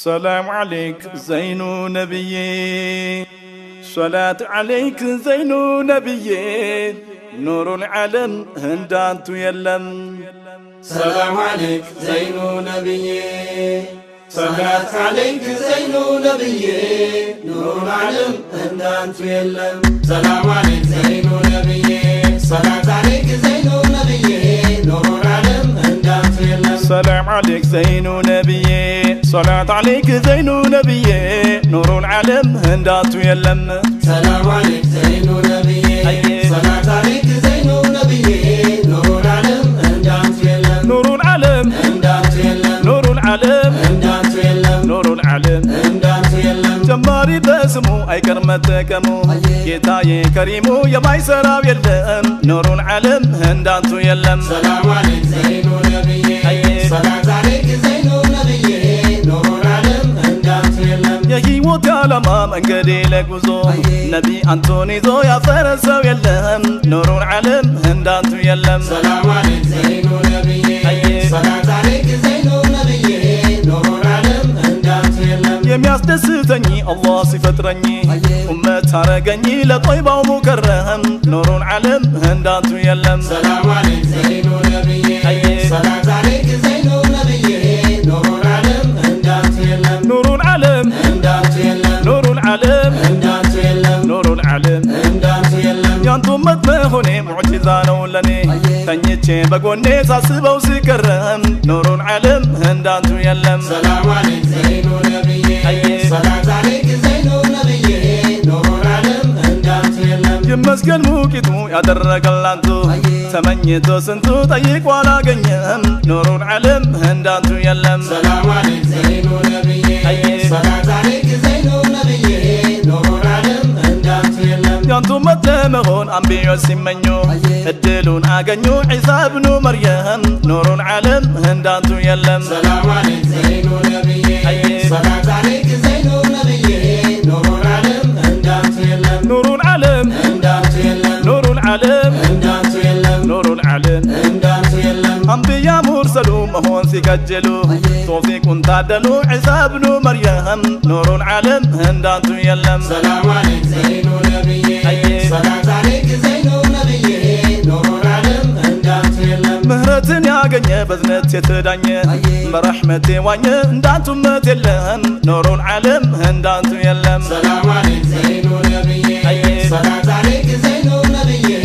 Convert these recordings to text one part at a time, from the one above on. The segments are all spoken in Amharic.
سلام عليك زين نبيي، صلاة عليك زين نبيي، نور العالم هندانتو يلم. سلام عليك زين نبيي، صلاة عليك زين نبيي، نور العالم هندانتو يلم. سلام عليك زين نبيي، صلاة عليك زين نبيي، نور العالم هندانتو يلم. سلام عليك زين نبيي، صلاة عليك زين نبيي، نور العالم هندانتو يلم. سلام عليك زين نبيي، صلاة عليك زين نبيي، نور العالم هندانتو يلم. نور العالم هندانتو يلم، نور العالم هندانتو يلم، نور العالم هندانتو يلم. جماري باسمو اي كرمتكمو ጌታዬ كريمو የማይሰራው የለም نور العالم هندانتو يلم. سلام عليك زين نبيي، صلاة عليك زين نبيي، نور العالم هندانتو يلم. የህይወት ዓላማ መንገዴ ለጉዞ ነቢ አንቶን ይዞ ያፈረሰው የለም نور العالم هندانتو يلم. سلام عليك زين نبيي، صلاة عليك زين نبيي، نور العالم هندانتو يلم. የሚያስደስተኝ አላህ ሲፈጥረኝ ኡመት አረገኝ ለጦይባው ሙከረም نور العالم هندانتو يلم. سلام عليك زين نبيي، صلاة عليك زين نبيي، نور العالم هندانتو يلم. نور العالم هندانتو يلم، نور العالم هندانتو يلم، نور العالم هندانتو يلم. ያንቱ ኡመት መሆኔ ሙዕጂዛ ነው ለኔ ተኝቼ በጎኔ ሳስበው ሲከረም نور العالم هندانتو يلم. سلام عليك زين نبيي، صلاة عليك زين نبيي، نور العالم هندانتو يلم. ይመስገን ሙቂቱ ያደረገላንቱ ተመኝቶ ስንቱ ጠይቆ አላገኘም نور العالم هندانتو يلم. سلام عليك زين نبيي، صلاة عليك زين نبيي، نور العالم هندانتو يلم. ያንቱ ኡመት ለመሆን አንቢዮች ሲመኙ እድሉን አገኙ ዒሳ ብኑ መርየም نور العالم هندانتو يلم. سلام عليك زين نبيي، صلاة عليك زين نبيي، نور العالم هندانتو يلم. نور العالم هندانتو يلم، نور العالم هندانتو يلم، نور العالم هندانتو يلم. አንቢያ ሙርሰሉ መሆን ሲከጀሉ ቶፊቁን ታደሉ ዒሳ ብኑ መርየም نور العالم هندانتو يلم. سلام عليك زين نبيي، صلاة عليك زين نبيي، نور العالم هندانتو يلم. ምህረትን ያገኘ በዝነት የተዳኘ በረሕመት የዋኘ እንዳንቱ ኡመት የለም نور العالم هندانتو يلم. سلام عليك زين نبيي، صلاة عليك زين نبيي،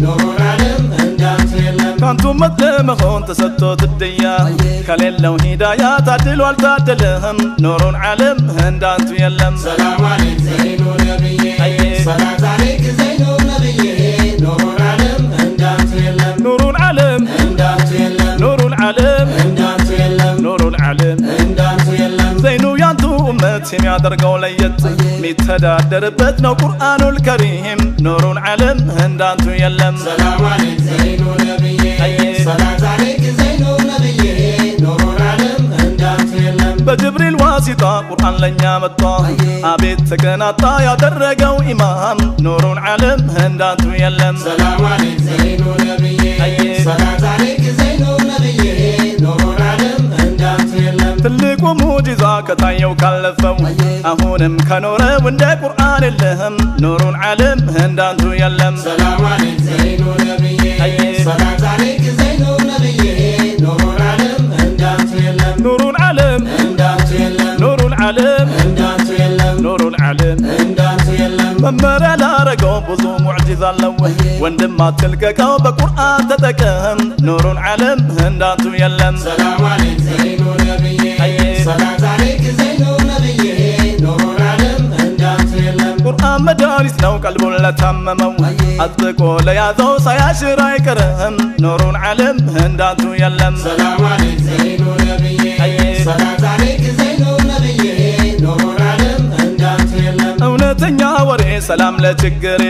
نور العالم هندانتو يلم. ካንቱ ኡመት ለመሆን ተሰጥቶት እድያ ከሌለው ሂዳያ ታድሎ አልታደለም نور العالم هندانتو يلم. سلام عليك زين نبيي، صلاة عليك زين نبيي، نور العالم هندانتو يلم. نور العالم هندانتو يلم، نور العالم هندانتو يلم، نور العالم هندانتو يلم. ዘይኑ ያንቱ ኡመት የሚያደርገው ለየት ሚተዳደርበት ነው ቁርአኑል ከሪም نور العالم هندانتو يلم. سلام عليك زين نبيي، صلاة عليك زين نبيي، نور العالم هندانتو يلم. በጅብሪል ዋሲጣ ቁርአን ለኛ መጣ አቤት ተቀናጣ ያደረገው ኢማም نور العالم هندانتو يلم. سلام عليك زين نبيي، صلاة عليك زين نبيي، نور العالم هندانتو يلم. ትልቁ ሙጂዛ ከታየው ካለፈው አሁንም ከኖረው እንደ ቁርአን የለም نور العالم هندانتو يلم. سلام عليك زين نبيي، صلاة عليك زين نبيي، نور العالم هندانتو يلم. نور العالم هندانتو يلم، نور العالم هندانتو يلم، نور العالم هندانتو يلم. መመሪያ ላረገው ብዙ ሙዕጂዛ አለው ወንድም አትልቀቀው በቁርአን ተጠቀም نور العالم هندانتو يلم. سلام عليك زين نبيي، صلاة عليك زين نبيي، نور العالم هندانتو يلم. ቁርአን መድኃኒት ነው ቀልቡን ለታመመው አጥብቆ ለያዘው ሳያሽር አይቀርም نور العالم هندانتو يلم. سلام عليك زين نبيي، صلاة عليك زين نبيي، نور العالم هندانتو يلم. እውነተኛ ወሬ ሰላም ለችግሬ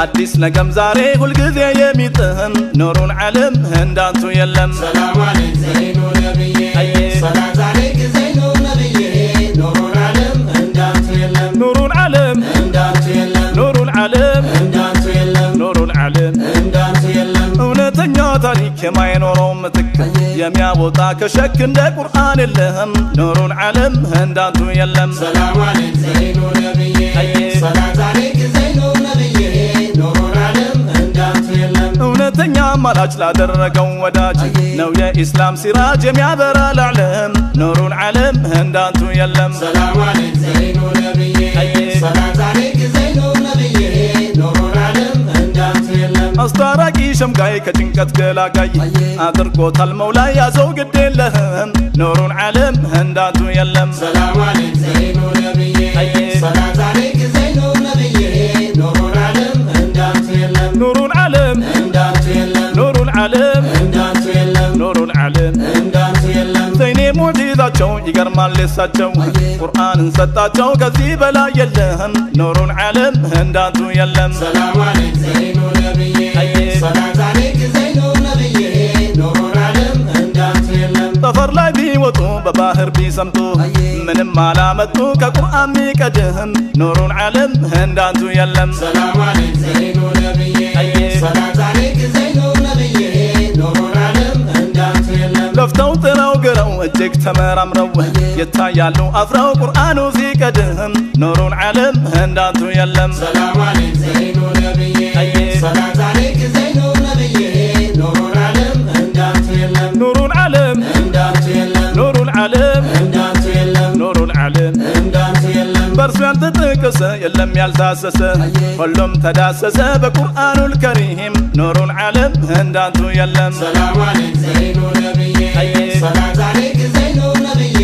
አዲስ ነገም ዛሬ ሁልጊዜ የሚጥም نور العالم هندانتو يلم. سلام عليك زين نبيي، صلاة عليك زين نبيي، نور العالم هندانتو يلم. نور العالم هندانتو يلم، نور العالم هندانتو يلم، نور العالم هندانتو يلم. እውነተኛ ታሪክ የማይኖረው ምትክ የሚያወጣ ከሸክ እንደ ቁርአን የለም ኑሩል ዓለም እንዳንቱ የለም ሰላም አለይክ ዘይኑ ነብዬ ሰላት አለይክ ዘይኑ ነብዬ ኑሩል ዓለም እንዳንቱ የለም እውነተኛ አማላጭ ላደረገው ወዳጅ ነው የኢስላም ሲራጅ የሚያበራ ለዓለም ኑሩል ዓለም እንዳንቱ የለም ሰላም አለይክ ዘይኑ ነብዬ ሰላት አለይክ ዘይኑ ነብዬ ኑሩል ዓለም እንዳንቱ የለም አስታራቂ ሸምጋይ ከጭንቀት ገላጋይ አድርጎታል መውላ ያዘው ግድ የለህም ኑሩል ዓለም እንዳንቱ የለም ሰላም አለይክ ዘይኑ ነብዬ ሰላት አለይክ ዘይኑ ነብዬ ኑሩል ዓለም እንዳንቱ የለም ኑሩል ዓለም እንዳንቱ የለም ኑሩል ዓለም እንዳንቱ የለም ኑሩል ዓለም እንዳንቱ የለም ዘይኔ ሙዕጂዛቸው ይገርማል የሳቸው ቁርአንን ሰጣቸው ከዚህ በላይ የለም ኑሩል ዓለም እንዳንቱ የለም ሰላም አለይክ ዘይኑ ነብዬ ሰላት አለይክ ዘይኑ ነብዬ ኑሩል ዓለም እንዳንቱ የለም ጠፈር ላይ ቢወጡ በባህር ቢሰምጡ ምንም አላመጡ ከቁርአን ሚቀድም ኑሩል ዓለም እንዳንቱ የለም ሰላም አለይክ ዘይኑ ነብዬ ሰላት አለይክ ዘይኑ ነብዬ ኑሩል ዓለም እንዳንቱ የለም ለፍተው ጥረው ግረው እጅግ ተመራምረው ይታያሉ አፍረው ቁርአኑ ሲቀድም ኑሩል ዓለም እንዳንቱ የለም ሰላም አለይክ ዘይኑ ነብዬ ሰላት አለይክ ዘይኑ ነብዬ ኑሩል ዓለም እንዳንቱ የለም ኑሩል ዓለም እንዳንቱ የለም ኑሩል ዓለም እንዳንቱ የለም ኑሩል ዓለም እንዳንቱ የለም በእርሱ ያልተጠቀሰ የለም ያልታሰሰ ሁሉም ተዳሰሰ በቁርአኑል ከሪም ኑሩል ዓለም እንዳንቱ የለም ሰላም አለይክ ዘይኑ ነብዬ ሰላት አለይክ ዘይኑ ነብዬ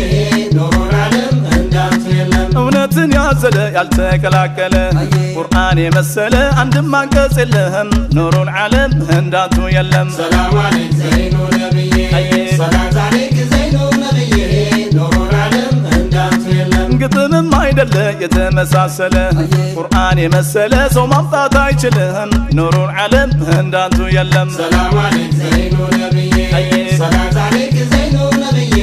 ኑሩል ዓለም እንዳንቱ የለም እውነትን ያዘለ ያልተቀላቀለ ቁርአን የመሰለ አንድም አንቀጽ የለም ኑሩል ዓለም እንዳንቱ የለም ሰላም አለይክ ዘይኑ ነብዬ ሰላት አለይክ ዘይኑ ነብዬ ኑሩል ዓለም እንዳንቱ የለም ግጥምም አይደለ የተመሳሰለ ቁርአን የመሰለ ሰው ማምጣት አይችልም ኑሩል ዓለም እንዳንቱ የለም ሰላም አለይክ ዘይኑ ነብዬ ሰላት አለይክ ዘይኑ ነብዬ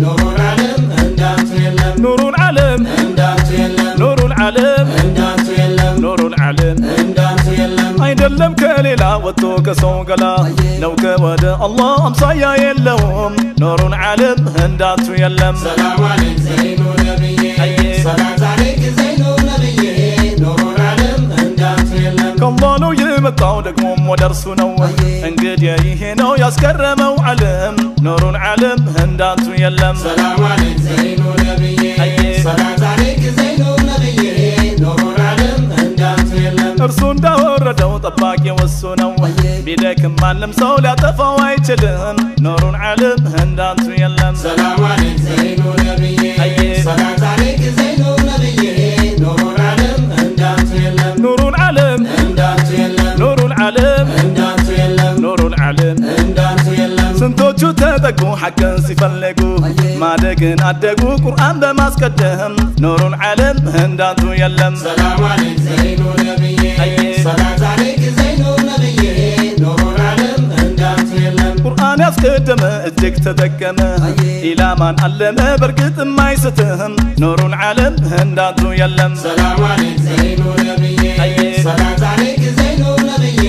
ኑሩል ዓለም እንዳንቱ የለም ኑሩል ዓለም እንዳንቱ የለም ኑሩል ዓለም እንዳንቱ የለም ኑሩል ዓለም እንዳንቱ የለም አይደለም ከሌላ ወጥቶ ከሰው ገላ ነው ከወደ አላህ አምሳያ የለውም ኑሩል ዓለም እንዳንቱ የለም ሰላም አለይክ ዘይኑ ነብዬ ሰላት አለይክ ዘይኑ ነብዬ ኑሩል ዓለም እንዳንቱ የለም ከአላህ ነው የመጣው ደግሞም ወደ እርሱ ነው እንግዲህ ይሄ ነው ያስገረመው ዓለም ኑሩል ዓለም እንዳንቱ የለም ሰላም አለይክ ዘይኑ ነብዬ ሰላት አለይክ ዘይኑ ነብዬ ኑሩል ዓለም እንዳንቱ የለም እርሱ እንዳወረደው ጠባቂው እሱ ነው ቢደክም ማንም ሰው ሊያጠፋው አይችልም ኑሩል ዓለም እንዳንቱ የለም ሰላም አለይክ ዘይኑ ነብዬ ሰላት አለይክ ዘይኑ ነብዬ ኑሩል ዓለም እንዳንቱ የለም ኑሩል ዓለም እንዳንቱ የለም ኑሩል ዓለም እንዳንቱ የለም ኑሩል ዓለም እንዳንቱ የለም ስንቶቹ ተጠጉ ሐቅን ሲፈልጉ ማደግን አደጉ ቁርአን በማስቀደም ኑሩል ዓለም እንዳንቱ የለም ሰላም አለይክ ዘይኑ ነብዬ ሰላት አለይክ ዘይኑ ነብዬ ኑሩል ዓለም እንዳንቱ የለም ቁርአን ያስቀደመ እጅግ ተጠቀመ ኢላማን አለመ በርግጥም አይስትም ኑሩል ዓለም እንዳንቱ የለም ሰላም አለይክ ዘይኑ ነብዬ ሰላት አለይክ ዘይኑ ነብዬ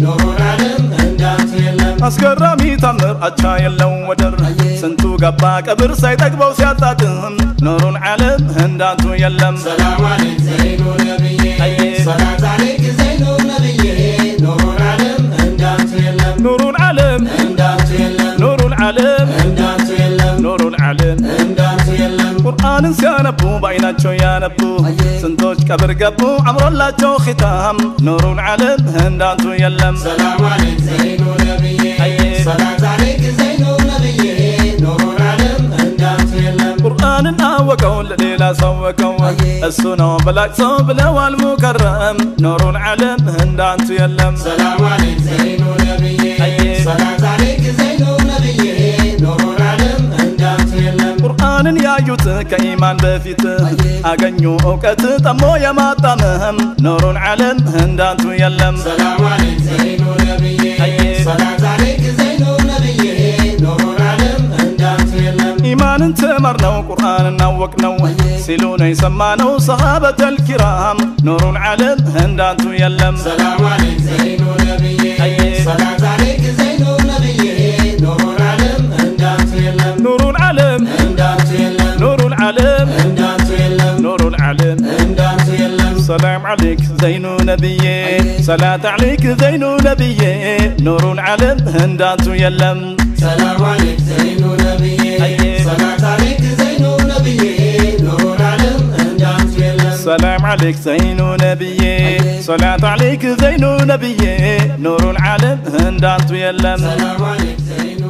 ኑሩል ዓለም እንዳንቱ የለም አስገራሚ ታምር አቻ የለው ወደር ስንቱ ገባ ቀብር ሳይጠግበው ሲያጣጥም ኑሩል ዓለም እንዳንቱ የለም ሰላም አለይክ ዘይኑ ነብዬ ሰላት አለይክ ዘይኑ ነብዬ ኑሩል ዓለም እንዳንቱ የለም ኑሩል ዓለም እንዳንቱ የለም ኑሩል ዓለም እንዳንቱ የለም ኑሩል ዓለም እንዳንቱ የለም ቁርአንን ሲያነቡ በዓይናቸው ያነቡ ስንቶች ቀብር ገቡ አምሮላቸው ኺታም ኑሩል ዓለም እንዳንቱ የለም ሰላም አለይክ ዘይኑ ነብዬ ሰላት አለይክ ዘይኑ ነብዬ ኑሩል ዓለም እንዳንቱ የለም ቁርአንን አወቀው ለሌላ ሰወቀው እሱ ነው በላጭ ሰው ብለዋል ሙከረም ኑሩል ዓለም እንዳንቱ የለም ሰላም አለይክ ዘይኑ ነብዬ ሰላት አለይክ ዘይኑ ነብዬ ኑሩል ዓለም እንዳንቱ የለም ቁርአንን ያዩት ከኢማን በፊት አገኙ እውቀት ጠሞ የማጣመም ኑሩል ዓለም እንዳንቱ የለም ሰላም አለይክ ዘይኑ ነብዬ ሰላት አለይክ ዘይኑ ነብዬ ኑሩል ዓለም እንዳንቱ የለም ኢማንን ተማርነው ቁርአንን አወቅነው ሲሉ ነው የሰማነው ሰሃበተል ኪራም ኑሩል ዓለም እንዳንቱ የለም ሰላም አለይክ ዘይኑ ነብዬ ሰላት አለይክ ዘይኑ ነብዬ سلام عليك زين نبيي صلاة عليك زين نبيي نور العالم هنداتو يلم سلام عليك زين نبيي صلاة عليك زين نبيي نور العالم هنداتو يلم سلام عليك زين نبيي صلاة عليك زين نبيي نور العالم هنداتو يلم سلام عليك زين